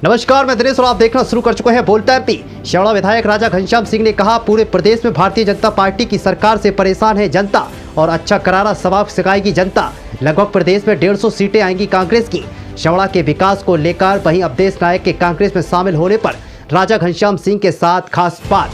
नमस्कार, मैं दिनेश और आप देखना शुरू कर चुके हैं बोलता एमपी। शेवड़ा विधायक राजा घनश्याम सिंह ने कहा, पूरे प्रदेश में भारतीय जनता पार्टी की सरकार से परेशान है जनता और अच्छा करारा सवाब सिखाएगी जनता। लगभग प्रदेश में 150 सीटें आएंगी कांग्रेस की। शेवड़ा के विकास को लेकर वहीं अवधेश नायक के कांग्रेस में शामिल होने पर राजा घनश्याम सिंह के साथ खास बात।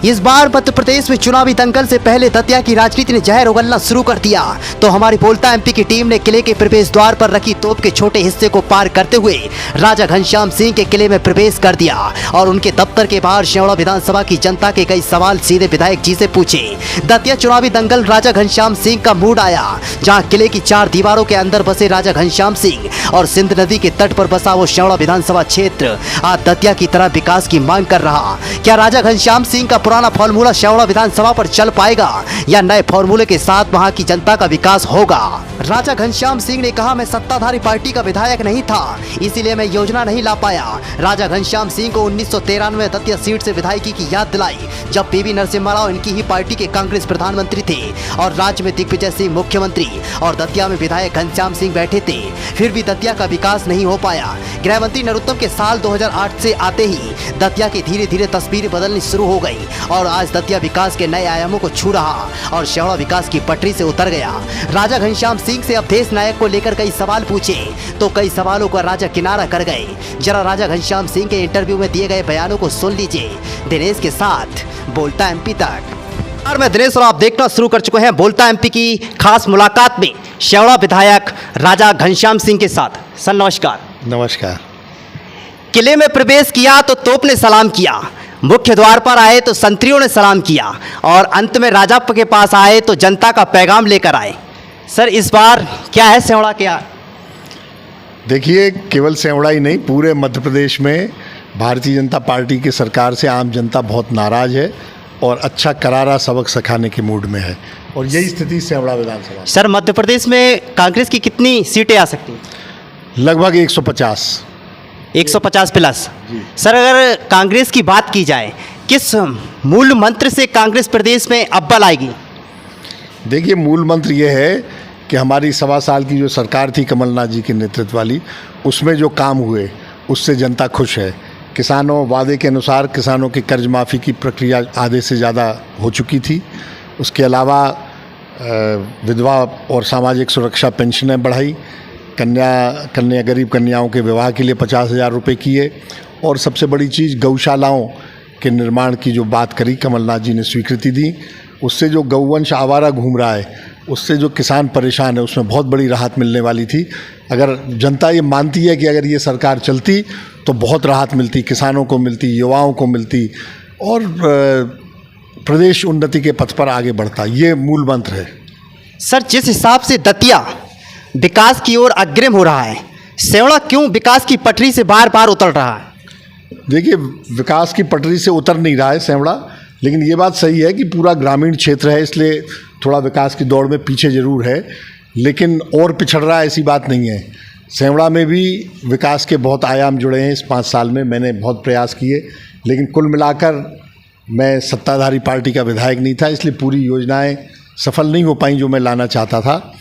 इस बार मध्य प्रदेश में चुनावी दंगल से पहले दतिया की राजनीति ने जहर उगलना शुरू कर दिया तो हमारी बोलता एमपी की टीम ने किले के प्रवेश द्वार पर रखी तोप के छोटे हिस्से को पार करते हुए राजा घनश्याम सिंह के किले में प्रवेश कर दिया और उनके दफ्तर के बाहर शेवड़ा विधानसभा की जनता के कई सवाल सीधे विधायक जी से पूछे। दतिया चुनावी दंगल राजा घनश्याम सिंह का मूड आया, जहाँ किले की 4 दीवारों के अंदर बसे राजा घनश्याम सिंह और सिंध नदी के तट पर बसा वो शेवड़ा विधानसभा क्षेत्र आज दतिया की तरह विकास की मांग कर रहा। क्या राजा घनश्याम सिंह का पुराना फॉर्मूला शेवड़ा विधानसभा पर चल पाएगा या नए फॉर्मूले के साथ वहां की जनता का विकास होगा? राजा घनश्याम सिंह ने कहा, मैं सत्ताधारी पार्टी का विधायक नहीं था, इसीलिए मैं योजना नहीं ला पाया। राजा घनश्याम सिंह को 1993 दतिया सीट से विधायकी की याद दिलाई जब पीवी नरसिम्हा राव इनकी ही पार्टी के कांग्रेस प्रधानमंत्री थे और राज्य में दिग्विजय सिंह मुख्यमंत्री और दतिया में विधायक घनश्याम सिंह बैठे थे। फिर भी दतिया का विकास नहीं हो पाया। गृह मंत्री नरोत्तम के साल 2008 से आते ही दतिया की धीरे धीरे तस्वीरें बदलनी शुरू हो गई और आज दतिया विकास के नए आयामों को छू रहा और शेवड़ा विकास की पटरी से उतर गया। राजा घनश्याम सिंह से अवधेश नायक को लेकर कई सवाल पूछे तो कई सवालों का राजा किनारा कर गए। जरा राजा घनश्याम सिंह के इंटरव्यू में दिए गए बयानों को सुन लीजिए। दिनेश के साथ बोलता एमपी तक। और मैं दिनेश और आप देखना शुरू कर चुके हैं बोलता एमपी की खास मुलाकात में शेवड़ा विधायक राजा घनश्याम सिंह के साथ। सर नमस्कार। नमस्कार। किले में प्रवेश किया तो तोप ने सलाम किया, मुख्य द्वार पर आए तो संतरियों ने सलाम किया और अंत में राजा के पास आए तो जनता का पैगाम लेकर आए। सर इस बार क्या है शेवड़ा क्या? देखिए, केवल शेवड़ा ही नहीं, पूरे मध्य प्रदेश में भारतीय जनता पार्टी की सरकार से आम जनता बहुत नाराज है और अच्छा करारा सबक सिखाने के मूड में है और यही स्थिति शेवड़ा विधानसभा। सर मध्य प्रदेश में कांग्रेस की कितनी सीटें आ सकती हैं? लगभग 150 प्लस। सर अगर कांग्रेस की बात की जाए, किस मूल मंत्र से कांग्रेस प्रदेश में अव्वल आएगी? देखिए, मूल मंत्र ये है कि हमारी 1.25 साल की जो सरकार थी कमलनाथ जी के नेतृत्व वाली, उसमें जो काम हुए उससे जनता खुश है। किसानों वादे के अनुसार किसानों की कर्ज माफ़ी की प्रक्रिया आधे से ज़्यादा हो चुकी थी। उसके अलावा विधवा और सामाजिक सुरक्षा पेंशनें बढ़ाई, कन्या गरीब कन्याओं के विवाह के लिए 50,000 रुपये किए और सबसे बड़ी चीज़ गौशालाओं के निर्माण की जो बात करी कमलनाथ जी ने स्वीकृति दी। उससे जो गौवंश आवारा घूम रहा है, उससे जो किसान परेशान है, उसमें बहुत बड़ी राहत मिलने वाली थी। अगर जनता ये मानती है कि अगर ये सरकार चलती तो बहुत राहत मिलती, किसानों को मिलती, युवाओं को मिलती और प्रदेश उन्नति के पथ पर आगे बढ़ता। ये मूल मंत्र है। सर जिस हिसाब से दतिया विकास की ओर अग्रिम हो रहा है, शेवड़ा क्यों विकास की पटरी से बार बार उतर रहा है? देखिए, विकास की पटरी से उतर नहीं रहा है शेवड़ा, लेकिन ये बात सही है कि पूरा ग्रामीण क्षेत्र है, इसलिए थोड़ा विकास की दौड़ में पीछे ज़रूर है, लेकिन और पिछड़ रहा है ऐसी बात नहीं है। शेवड़ा में भी विकास के बहुत आयाम जुड़े हैं। इस 5 साल में मैंने बहुत प्रयास किए, लेकिन कुल मिलाकर मैं सत्ताधारी पार्टी का विधायक नहीं था, इसलिए पूरी योजनाएं सफल नहीं हो पाई जो मैं लाना चाहता था।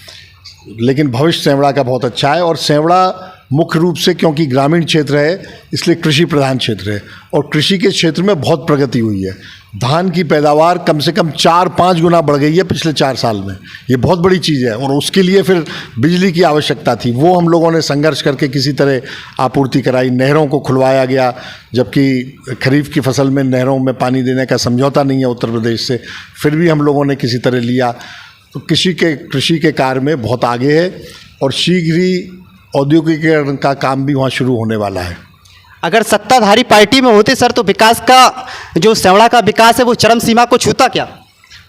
लेकिन भविष्य शेवड़ा का बहुत अच्छा है और शेवड़ा मुख्य रूप से क्योंकि ग्रामीण क्षेत्र है इसलिए कृषि प्रधान क्षेत्र है और कृषि के क्षेत्र में बहुत प्रगति हुई है। धान की पैदावार कम से कम 4-5 गुना बढ़ गई है पिछले 4 साल में। ये बहुत बड़ी चीज़ है और उसके लिए फिर बिजली की आवश्यकता थी, वो हम लोगों ने संघर्ष करके किसी तरह आपूर्ति कराई। नहरों को खुलवाया गया, जबकि खरीफ की फसल में नहरों में पानी देने का समझौता नहीं है उत्तर प्रदेश से, फिर भी हम लोगों ने किसी तरह लिया। तो कृषि के कार्य में बहुत आगे है और शीघ्र ही औद्योगिकीकरण का काम भी वहाँ शुरू होने वाला है। अगर सत्ताधारी पार्टी में होते सर तो विकास का जो शेवड़ा का विकास है वो चरम सीमा को छूता क्या?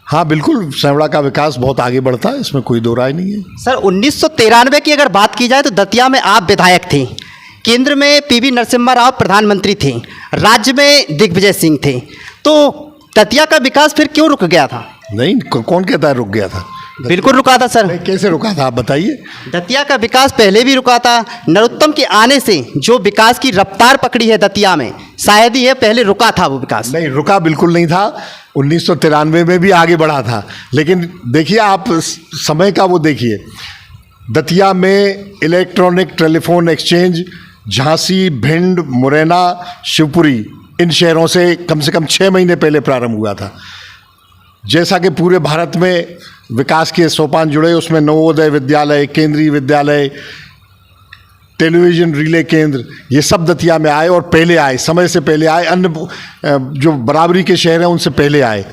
हाँ बिल्कुल, शेवड़ा का विकास बहुत आगे बढ़ता है, इसमें कोई दो राय नहीं है। सर 1993 की अगर बात की जाए तो दतिया में आप विधायक थे, केंद्र में पीवी नरसिम्हा राव प्रधानमंत्री थे, राज्य में दिग्विजय सिंह थे, तो दतिया का विकास फिर क्यों रुक गया था? नहीं, कौन कहता है रुक गया था? बिल्कुल रुका था सर। कैसे रुका था आप बताइए। दतिया का विकास पहले भी रुका था, नरोत्तम के आने से जो विकास की रफ्तार पकड़ी है दतिया में, शायद ही है पहले रुका था वो विकास। नहीं, रुका बिल्कुल नहीं था। 1993 में भी आगे बढ़ा था, लेकिन देखिए आप समय का वो देखिए, दतिया में electronic telephone exchange Jhansi, Bhind, Morena, Shivpuri, इन शहरों से कम 6 महीने पहले प्रारंभ हुआ था। जैसा कि पूरे भारत में विकास के सोपान जुड़े, उसमें नवोदय विद्यालय, केंद्रीय विद्यालय, टेलीविज़न रिले केंद्र, ये सब दतिया में आए और पहले आए, समय से पहले आए, अन्य जो बराबरी के शहर हैं उनसे पहले आए।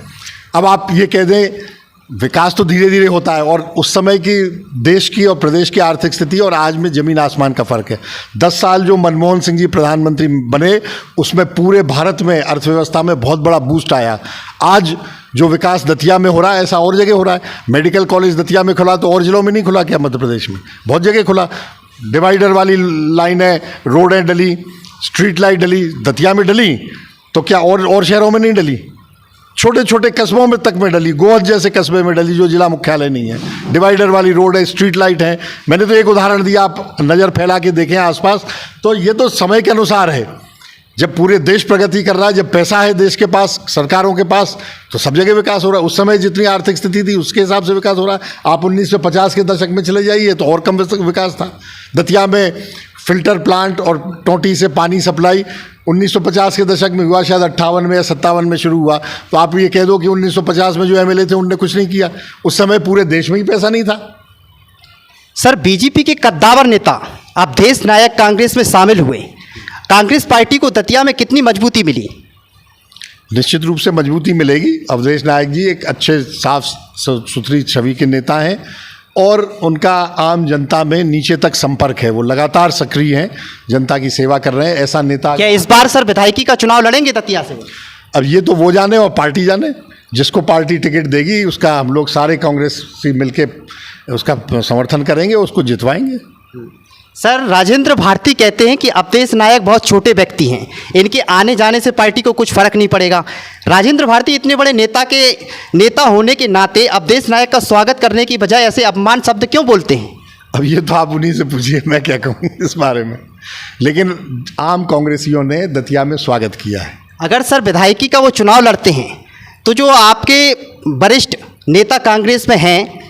अब आप ये कह दें विकास तो धीरे धीरे होता है, और उस समय की देश की और प्रदेश की आर्थिक स्थिति और आज में ज़मीन आसमान का फ़र्क है। 10 साल जो मनमोहन सिंह जी प्रधानमंत्री बने, उसमें पूरे भारत में अर्थव्यवस्था में बहुत बड़ा बूस्ट आया। आज जो विकास दतिया में हो रहा है, ऐसा और जगह हो रहा है। मेडिकल कॉलेज दतिया में खुला तो और जिलों में नहीं खुला क्या? मध्य प्रदेश में बहुत जगह खुला। डिवाइडर वाली लाइनें, रोडें डली, स्ट्रीट लाइट डली, दतिया में डली तो क्या और शहरों में नहीं डली? छोटे छोटे कस्बों में तक में डली, गोहद जैसे कस्बे में डली जो जिला मुख्यालय नहीं है। डिवाइडर वाली रोड है, स्ट्रीट लाइट है। मैंने तो एक उदाहरण दिया, आप नज़र फैला के देखें आसपास, तो ये तो समय के अनुसार है। जब पूरे देश प्रगति कर रहा है, जब पैसा है देश के पास, सरकारों के पास, तो सब जगह विकास हो रहा है। उस समय जितनी आर्थिक स्थिति थी उसके हिसाब से विकास हो रहा है। आप 1950 के दशक में चले जाइए तो और कम विकास था। दतिया में फिल्टर प्लांट और टोंटी से पानी सप्लाई 1950 के दशक में हुआ, शायद 58 में या 57 में शुरू हुआ। तो आप ये कह दो कि 1950 में जो एमएलए थे उनने कुछ नहीं किया। उस समय पूरे देश में ही पैसा नहीं था। सर, बीजेपी के कद्दावर नेता अवधेश नायक कांग्रेस में शामिल हुए। कांग्रेस पार्टी को दतिया में कितनी मजबूती मिली? निश्चित रूप से मजबूती मिलेगी। अवधेश नायक जी एक अच्छे साफ सुथरी छवि के नेता हैं और उनका आम जनता में नीचे तक संपर्क है। वो लगातार सक्रिय हैं, जनता की सेवा कर रहे हैं। ऐसा नेता क्या इस बार सर विधायकी का चुनाव लड़ेंगे दतिया से? अब ये तो वो जाने और पार्टी जाने। जिसको पार्टी टिकट देगी उसका हम लोग सारे कांग्रेस से मिलके उसका समर्थन करेंगे, उसको जितवाएंगे। सर, राजेंद्र भारती कहते हैं कि अवधेश नायक बहुत छोटे व्यक्ति हैं, इनके आने जाने से पार्टी को कुछ फर्क नहीं पड़ेगा। राजेंद्र भारती इतने बड़े नेता होने के नाते अवधेश नायक का स्वागत करने की बजाय ऐसे अपमान शब्द क्यों बोलते हैं? अब ये तो आप उन्हीं से पूछिए, मैं क्या कहूँ इस बारे में। लेकिन आम कांग्रेसियों ने दतिया में स्वागत किया है। अगर सर विधायकी का वो चुनाव लड़ते हैं तो जो आपके वरिष्ठ नेता कांग्रेस में हैं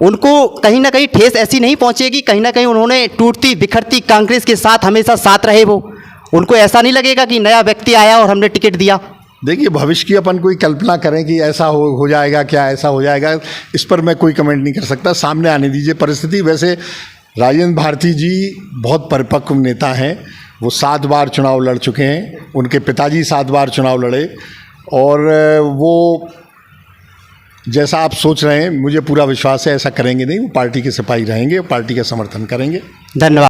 उनको कहीं ना कहीं ठेस ऐसी नहीं पहुंचेगी? कहीं ना कहीं उन्होंने टूटती बिखरती कांग्रेस के साथ हमेशा साथ रहे, वो उनको ऐसा नहीं लगेगा कि नया व्यक्ति आया और हमने टिकट दिया? देखिए, भविष्य की अपन कोई कल्पना करें कि ऐसा हो जाएगा, क्या ऐसा हो जाएगा, इस पर मैं कोई कमेंट नहीं कर सकता। सामने आने दीजिए परिस्थिति। वैसे राजेंद्र भारती जी बहुत परिपक्व नेता हैं। वो 7 बार चुनाव लड़ चुके हैं। उनके पिताजी 7 बार चुनाव लड़े और वो जैसा आप सोच रहे हैं मुझे पूरा विश्वास है ऐसा करेंगे नहीं। वो पार्टी के सिपाही रहेंगे, पार्टी का समर्थन करेंगे। धन्यवाद।